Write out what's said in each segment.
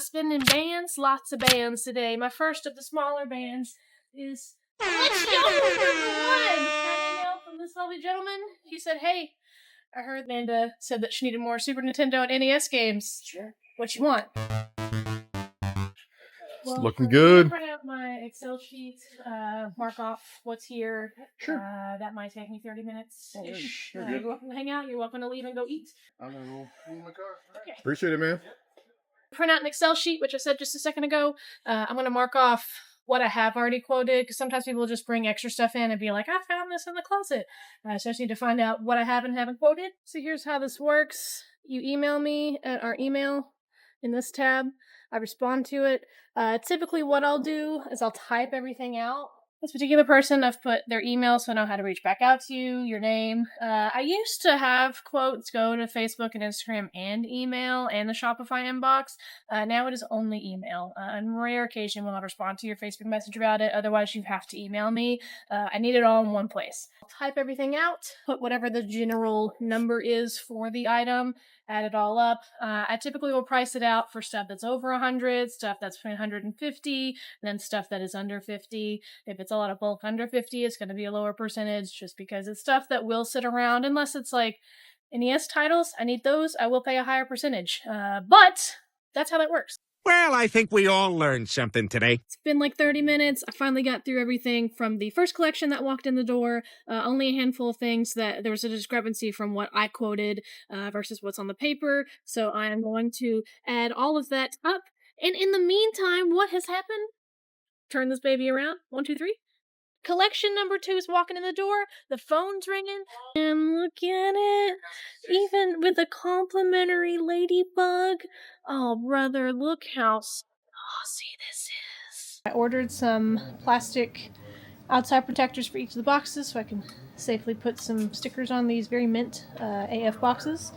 spinning bands, lots of bands today. My first of the smaller bands is Let's Go #1. Got an email from this lovely gentleman. He said, hey, I heard Amanda said that she needed more Super Nintendo and NES games. Sure. What you want? It's looking good. Print out my Excel sheet, mark off what's here. Sure. That might take me 30 minutes. Sure. You're welcome to hang out. You're welcome to leave and go eat. I'm going to go in my car. Okay. Appreciate it, man. Print out an Excel sheet, which I said just a second ago. I'm going to mark off what I have already quoted, because sometimes people just bring extra stuff in and be like, I found this in the closet. So I just need to find out what I have and haven't quoted. So here's how this works. You email me at our email in this tab. I respond to it. Typically what I'll do is I'll type everything out. This particular person, I've put their email so I know how to reach back out to you, your name. I used to have quotes go to Facebook and Instagram and email and the Shopify inbox. Now it is only email. On rare occasion will I respond to your Facebook message about it. Otherwise, you have to email me. I need it all in one place. I'll type everything out, put whatever the general number is for the item, add it all up. I typically will price it out for stuff that's over 100, stuff that's between 150, and then stuff that is under 50. If it's a lot of bulk under 50, it's going to be a lower percentage just because it's stuff that will sit around unless it's like NES titles. I need those. I will pay a higher percentage. But that's how that works. Well, I think we all learned something today. It's been like 30 minutes. I finally got through everything from the first collection that walked in the door. Only a handful of things that there was a discrepancy from what I quoted versus what's on the paper. So I am going to add all of that up. And in the meantime, what has happened? Turn this baby around. 1, 2, 3. Collection number 2 is walking in the door. The phone's ringing. And look at it. Even with a complimentary ladybug. Oh, brother, look how saucy this is. I ordered some plastic outside protectors for each of the boxes so I can safely put some stickers on these very mint AF boxes.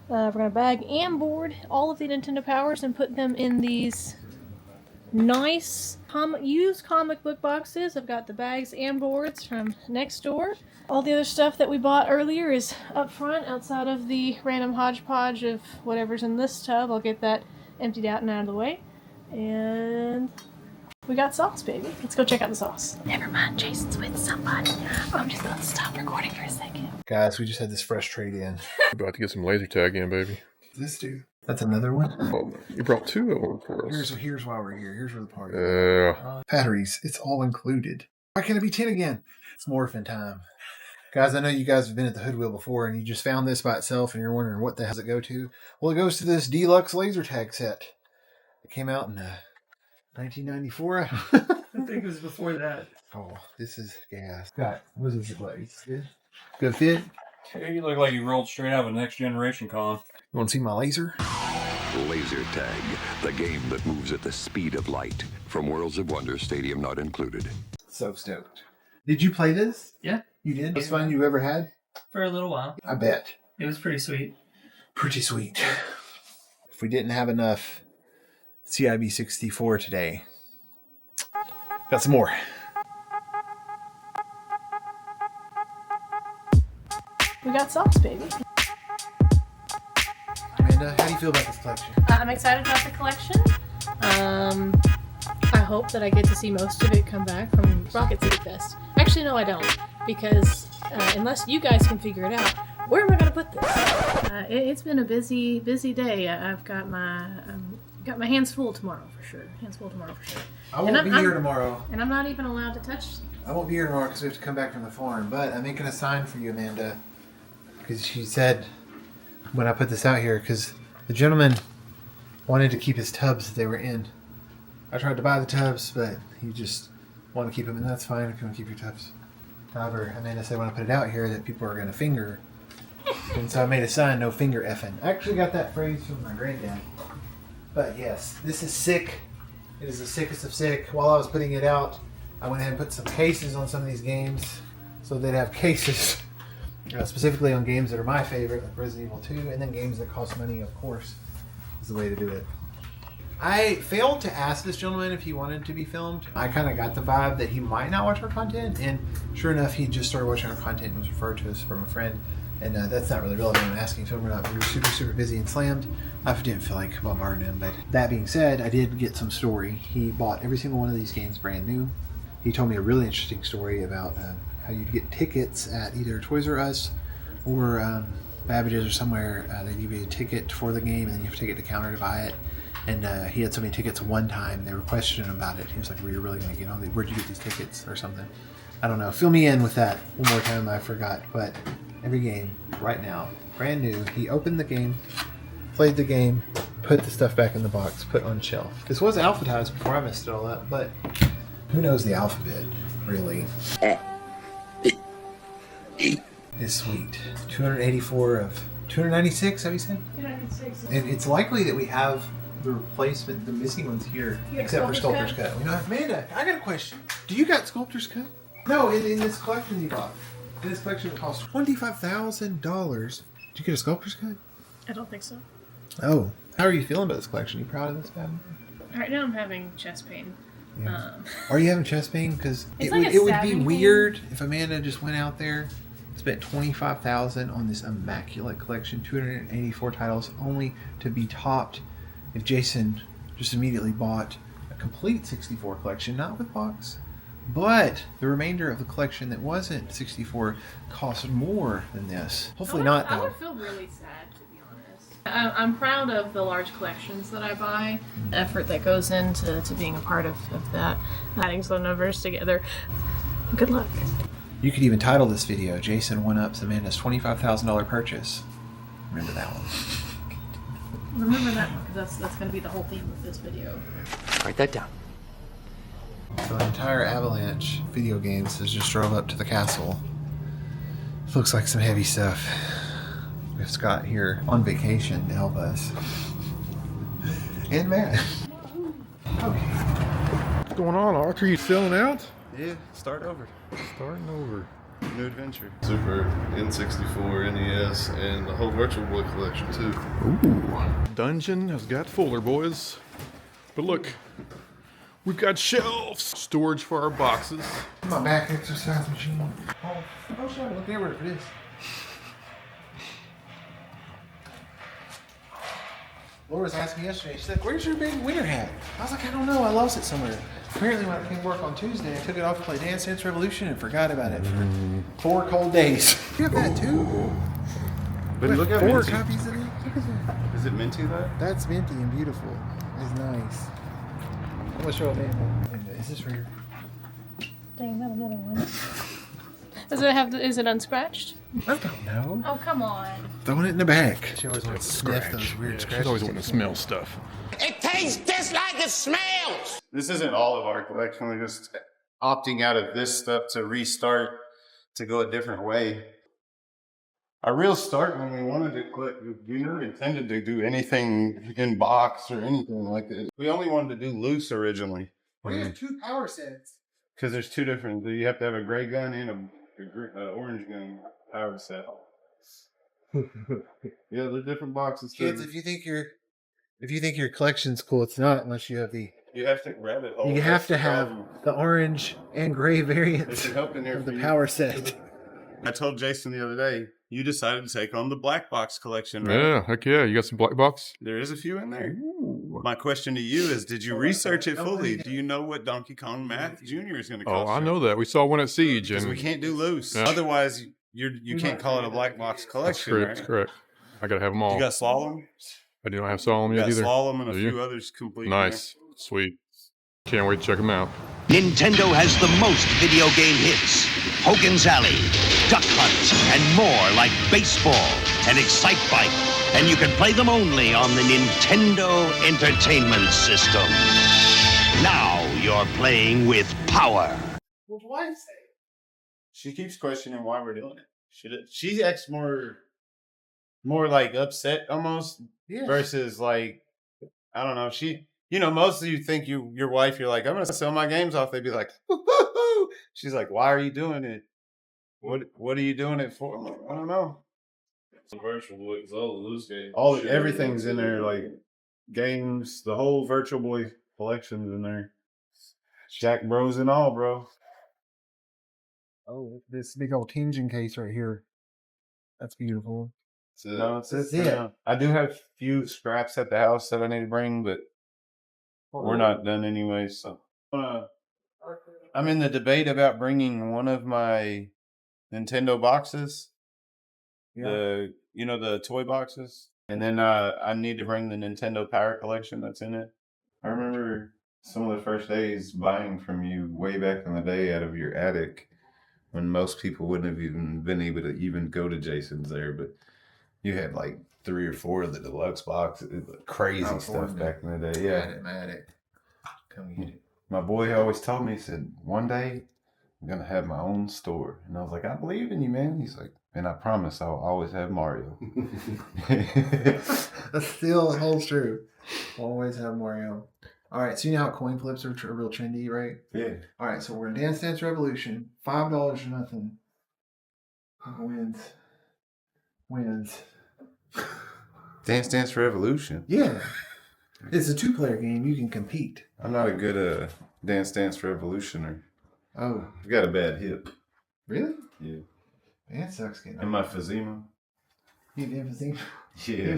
We're going to bag and board all of the Nintendo Powers and put them in these nice used comic book boxes. I've got the bags and boards from next door. All the other stuff that we bought earlier is up front outside of the random hodgepodge of whatever's in this tub. I'll get that emptied out and out of the way. And we got sauce, baby. Let's go check out the sauce. Never mind, Jason's with somebody. I'm just gonna stop recording for a second. Guys, we just had this fresh trade in. About to get some laser tag in, baby. This dude. That's another one? Oh, you brought 2 of them for us. Here's why we're here. Here's where the party is. Batteries. It's all included. Why can't it be 10 again? It's morphin' time. Guys, I know you guys have been at the Hood Wheel before and you just found this by itself and you're wondering what the hell does it go to? Well, it goes to this deluxe laser tag set. It came out in 1994. I think it was before that. Oh, this is gas. God, what does it like? Good? Good fit? Hey, you look like you rolled straight out of a Next Generation con. You want to see my laser? Laser Tag, the game that moves at the speed of light. From Worlds of Wonder, Stadium not included. So stoked. Did you play this? Yeah. You did? Most fun you ever had? For a little while. I bet. It was pretty sweet. Pretty sweet. If we didn't have enough CIB 64 today, got some more. We got sauce, baby. Amanda, how do you feel about this collection? I'm excited about the collection. I hope that I get to see most of it come back from Rocket City Fest. Actually, no, I don't. Because unless you guys can figure it out, where am I going to put this? It's been a busy day. I've got my hands full tomorrow for sure. I won't be here tomorrow. And I'm not even allowed to touch. I won't be here tomorrow because we have to come back from the farm. But I'm making a sign for you, Amanda. Because she said when I put this out here, because the gentleman wanted to keep his tubs that they were in. I tried to buy the tubs, but he just wanted to keep them, and that's fine if you want to keep your tubs. However, Amanda said when I put it out here that people are going to finger. And so I made a sign, no finger effing. I actually got that phrase from my granddad. But yes, this is sick. It is the sickest of sick. While I was putting it out, I went ahead and put some cases on some of these games. So they'd have cases specifically on games that are my favorite, like Resident Evil 2, and then games that cost money, of course, is the way to do it. I failed to ask this gentleman if he wanted to be filmed. I kind of got the vibe that he might not watch our content, and sure enough, he just started watching our content and was referred to us from a friend. And that's not really relevant. I'm asking if we were super busy and slammed. I didn't feel like bombarding him. But that being said, I did get some story. He bought every single one of these games brand new. He told me a really interesting story about how you'd get tickets at either Toys R Us or Babbage's or somewhere. They give you a ticket for the game, and then you have to take it to the counter to buy it. And he had so many tickets one time, they were questioning about it. He was like, "Were you really going to get on? Where'd you get these tickets or something?" I don't know. Fill me in with that one more time. I forgot. But every game right now, brand new. He opened the game, played the game, put the stuff back in the box, put on shelf. This was alphabetized before I messed it all up, but who knows the alphabet, really? It's sweet. 284 of 296, have you said? 296. And it's likely that we have the replacement, the missing ones here, except for Sculptor's Cut. Amanda, I got a question. Do you got Sculptor's Cut? No, in this collection you bought. In this collection it cost $25,000. Did you get a Sculptor's Cut? I don't think so. Oh. How are you feeling about this collection? Are you proud of this, Babby? Right now I'm having chest pain. Yeah. Are you having chest pain? Because It's it like would, a it would be stabbing pain. weird if Amanda just went out there, spent $25,000 on this immaculate collection, 284 titles, only to be topped if Jason just immediately bought a complete 64 collection, not with box, but the remainder of the collection that wasn't 64 cost more than this. Hopefully not, I though. would feel really sad, to be honest. I'm proud of the large collections that I buy, the effort that goes into being a part of that, adding some numbers together. Good luck. You could even title this video, Jason One-Ups Amanda's $25,000 purchase. Remember that one. Remember that one, because that's going to be the whole theme of this video. Write that down. So the entire Avalanche video games has just drove up to the castle. Looks like some heavy stuff. We have Scott here on vacation to help us. And Matt. Okay. What's going on, Archer? You selling out? Yeah, start over. Starting over. New adventure. Super N64, NES, and the whole Virtual Boy collection too. Ooh. Dungeon has got fuller, boys. But look, we've got shelves, storage for our boxes. My back exercise machine. Oh, sorry. Look everywhere for this. Laura's asked me yesterday, she said, "Where's your big winter hat?" I was like, "I don't know, I lost it somewhere." Apparently when I came to work on Tuesday, I took it off to play Dance Dance Revolution and forgot about it for 4 cold days. You have that too? But look at 4 Minty. copies of it? Look at that. Is it minty though? That's minty and beautiful. It's nice. I'm gonna show it Amanda. Is this for your... Dang, not another one. Is it unscratched? I don't know. Oh, come on. Throwing it in the back. She always wants to sniff Scratch. those weird Yeah, scratches. she's always wanting to smell stuff. It tastes just like it smells. This isn't all of our collection. We're just opting out of this stuff to restart, to go a different way. Our real start when we wanted to collect, we never intended to do anything in box or anything like that. We only wanted to do loose originally. We have 2 power sets. Because there's 2 different, you have to have a gray gun and a orange gun power set. Yeah, they're different boxes too. Kids, if you think your collection's cool, it's not unless you have the... You have to rabbit hole. You have to have the orange and gray variants There's help in there of for the you. power set. I told Jason the other day, you decided to take on the black box collection, right? Yeah, heck yeah. You got some black box? There is a few in there. My question to you is, did you research it fully? Do you know what Donkey Kong Math Jr. is going to cost? Oh, I know that. We saw one at Siege. Because And we can't do loose. Yeah. Otherwise, you can't call it a black box that's collection, correct. right? That's correct. I got to have them all. You got Slalom? I do not have Solemn You yet got either. Slalom and a Do you? few others complete. Nice. Sweet. Can't wait to check them out. Nintendo has the most video game hits. Hogan's Alley, Duck Hunt, and more like baseball and Excite Bike. And you can play them only on the Nintendo Entertainment System. Now you're playing with power. What's wife say? She keeps questioning why we're doing it. She acts more like upset almost Yeah. versus like, I don't know. Most of you think your wife, you're like, I'm going to sell my games off. They'd be like, woo-hoo-hoo. She's like, why are you doing it? What are you doing it for? I'm like, I don't know. The Virtual Boy, because all the loose games. Everything's in there, like games, the whole Virtual Boy collection's in there. Jack Bros and all, bro. Oh, this big old Tengen case right here. That's beautiful. No, it's That's it. it. Now. I do have a few scraps at the house that I need to bring, but we're not done anyway. So I'm in the debate about bringing one of my Nintendo boxes, the toy boxes, and then I need to bring the Nintendo Power Collection that's in it. I remember some of the first days buying from you way back in the day out of your attic when most people wouldn't have even been able to even go to Jason's there, but you had like 3 or 4 of the deluxe boxes, crazy stuff back in the day. Yeah, My attic. Come get it. my boy always told me, he said, one day I'm gonna have my own store, and I was like, I believe in you, man. He's like, and I promise I'll always have Mario. That still holds true. Always have Mario. All right, so you know how coin flips are real trendy, right? Yeah. All right, so we're in Dance Dance Revolution. $5 or nothing. Wins. Dance Dance Revolution. Yeah. It's a 2-player game. You can compete. I'm not a good Dance Dance Revolutioner. Oh. I've got a bad hip. Really? Yeah. Man, it sucks getting And my emphysema. You have emphysema? Yeah.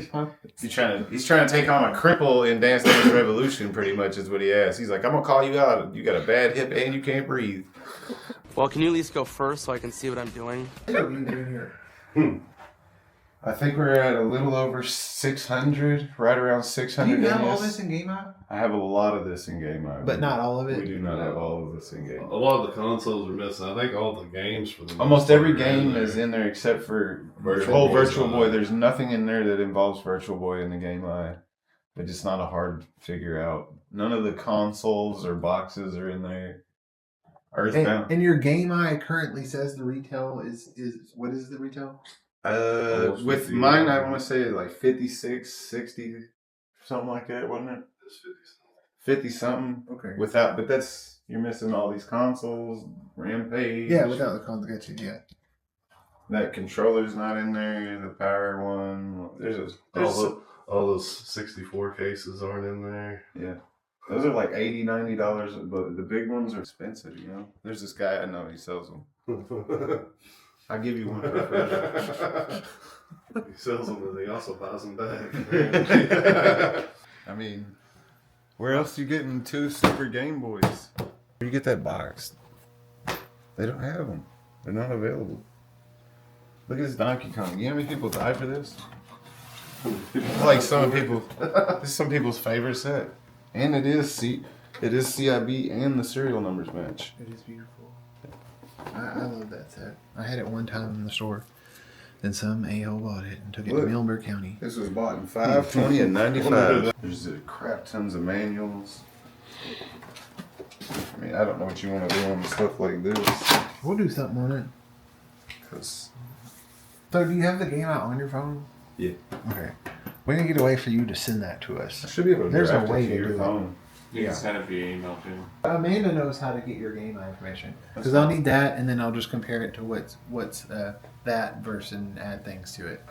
He's trying to take on a cripple in Dance Dance Revolution, pretty much is what he asked. He's like, I'm gonna call you out. You got a bad hip and you can't breathe. Well, can you at least go first so I can see what I'm doing? What are you doing here? I think we're at a little over 600, right around 600. Do you have all NES. this in Game Eye? I have a lot of this in Game Eye. But not all of it? We do not have all of this in Game A Eye. lot of the consoles are missing. I think all the games for the Almost every game is in there except for the whole Virtual Boy. There's nothing in there that involves Virtual Boy in the Game Eye. But it's not a hard figure out. None of the consoles or boxes are in there. Earthbound. And your Game Eye currently says the retail is what is the retail? With 50, mine, I want to say like 56, 60, something like that, wasn't it? 50 something. Okay. Without, but that's, you're missing all these consoles, Rampage. Yeah, without the console, got you. Yeah. That controller's not in there. The power one. All those 64 cases aren't in there. Yeah. Those are like $80, $90, but the big ones are expensive, you know? There's this guy I know, he sells them. I'll give you one for free. He sells them and he also buys them back. I mean, where else you getting 2 Super Game Boys? Where you get that box? They don't have them. They're not available. Look at this Donkey Kong. You know how many people die for this? It's like some people. This is some people's favorite set, and it is CIB and the serial numbers match. It is beautiful. I love that set. I had it one time in the store. Then some a-hole bought it and took it to Muhlenberg County. This was bought in 520 and 95. There's a crap tons of manuals. I mean, I don't know what you want to do on stuff like this. We'll do something on it. Cause So do you have the game out on your phone? yeah, Okay. We're going to get a way for you to send that to us. I should be able to. There's a draft it way to to your do it. phone. You can send it via email too. Amanda knows how to get your game eye information. Because I'll need that, and then I'll just compare it to what's that versus and add things to it.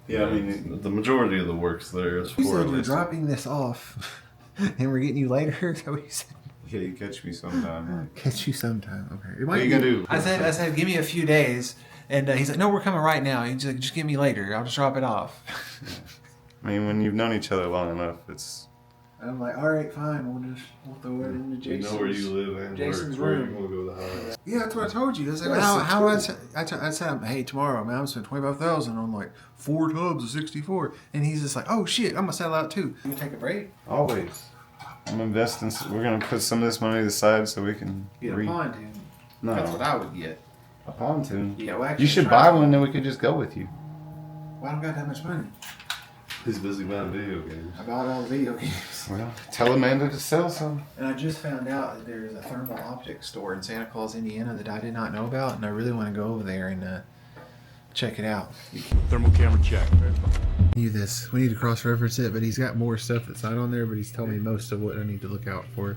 Yeah, I mean, The majority of the work's there. It's You for said you're dropping this off, and we're getting you later. Is that what you said? yeah, you catch me sometime. Catch you sometime. Okay. What are you gonna do? I said, give me a few days, and he's like, no, we're coming right now. He's like, just give me later. I'll just drop it off. I mean, when you've known each other long enough, it's. I'm like, all right, fine. We'll throw it into You Jason's. know where you live and Jason's where room. you want to go to the house. Yeah, that's what I told you. I was like, Yeah, how I said, hey, tomorrow, man, I'm spending $25,000 on like 4 tubs of 64, and he's just like, oh shit, I'm gonna sell out too. You take a break? Always. I'm investing. We're gonna put some of this money aside so we can. Get a pontoon. No, That's what I would get. a pontoon. Yeah, well, actually, You should buy one, then we could just go with you. Well, I don't got that much money. He's busy buying video games. I bought all the video games. Well, tell Amanda to sell some. And I just found out that there's a thermal optics store in Santa Claus, Indiana that I did not know about, and I really want to go over there and check it out. Thermal camera check. We need to cross-reference it, but he's got more stuff that's not on there, but he's told me most of what I need to look out for.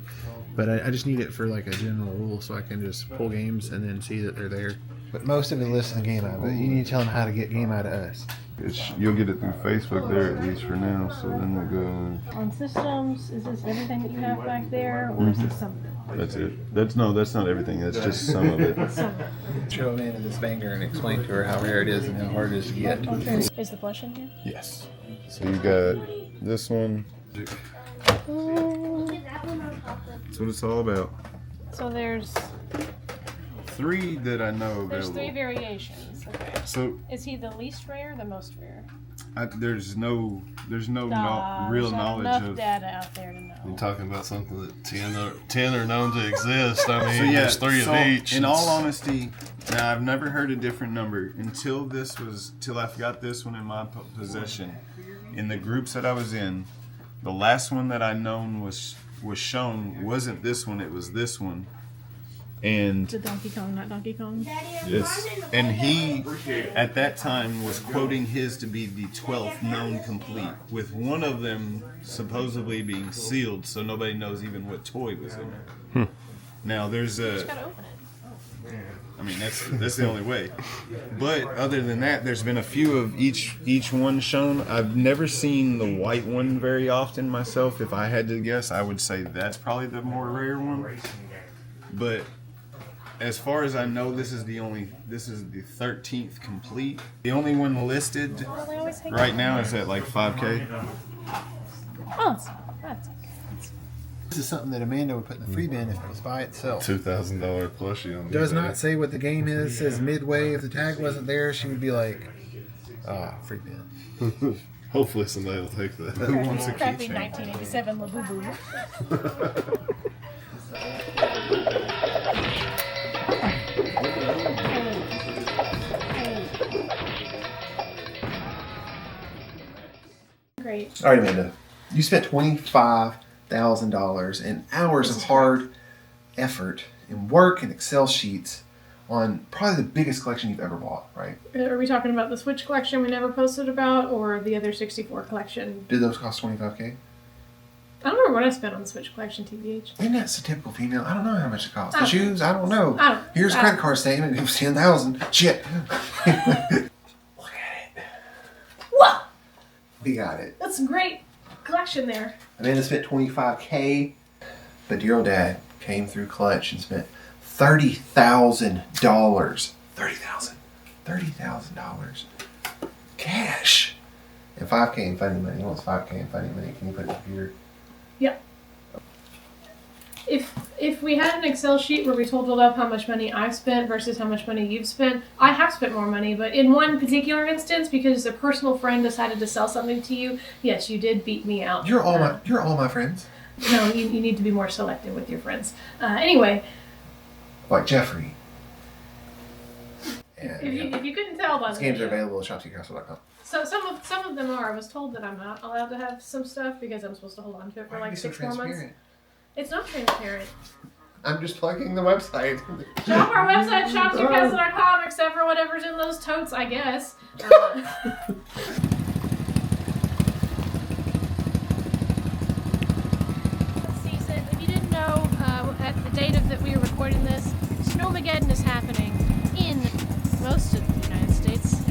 But I just need it for like a general rule so I can just pull games and then see that they're there. But most of it lists in Game Eye, but you need to tell him how to get Game Eye to us. You'll get it through Facebook there at least for now. So then we'll go. On systems, is this everything that you have back there, or is this something? That's it. That's not everything. That's just some of it. Show Amanda this banger and explain to her how rare it is and how hard it is to get. Is the blush in here? Yes. So you got this one. That's what it's all about. So there's 3 that I know available. There's 3 variations. Okay. So is he the least rare or the most rare? there's no real There's knowledge enough of. data out there to know. You're talking about something that 10 are known to exist. I mean, So yeah, there's 3 of each. In all honesty, now I've never heard a different number till I got this one in my possession. In the groups that I was in, the last one that I known was shown wasn't this one; it was this one. And The Donkey Kong, not Donkey Kong. yes, and he at that time was quoting his to be the 12th known complete, with one of them supposedly being sealed, so nobody knows even what toy was in it. Now there's You just gotta open it. I mean, that's the only way. But other than that, there's been a few of each one shown. I've never seen the white one very often myself. If I had to guess, I would say that's probably the more rare one. But as far as I know, this is the 13th complete. The only one listed right now is at like 5K. Oh, that's okay. This is something that Amanda would put in the free bin if it was by itself. $2,000 plushie on Does eBay. not say what the game is. Says midway. If the tag wasn't there, she would be like, free bin. Hopefully somebody will take that. Who wants a Crappy keychain? 1987 Labubu. Great. All right, Amanda. You spent $25,000 in hours of hard effort and work and Excel sheets on probably the biggest collection you've ever bought, right? Are we talking about the Switch collection we never posted about, or the other 64 collection? Did those cost $25K? I don't remember what I spent on the Switch collection, TBH. Isn't that so typical female? I don't know how much it costs. I The don't- shoes? I don't know. I don't- Here's a I- credit card statement. It was $10,000. Shit. Whoa! We got it. That's some great collection there. Amanda spent $25K, but dear old dad came through clutch and spent $30,000. $30,000 cash. And $5K in funny money. He wants $5K in funny money. Can you put it here? Yep. If we had an Excel sheet where we totaled up how much money I've spent versus how much money you've spent, I have spent more money, but in one particular instance, because a personal friend decided to sell something to you, yes, you did beat me out. You're all my friends. No, you need to be more selective with your friends. Anyway, Like Jeffrey. And, if you couldn't tell by these the games are video. available at shoptcastle.com. So some of them are. I was told that I'm not allowed to have some stuff because I'm supposed to hold on to it for like 6 more months. It's not transparent. I'm just plugging the website. Shop our website, shop2castle.com, except for whatever's in those totes, I guess. Season, if you didn't know, at the date that we were recording this, Snowmageddon is happening in most of the United States.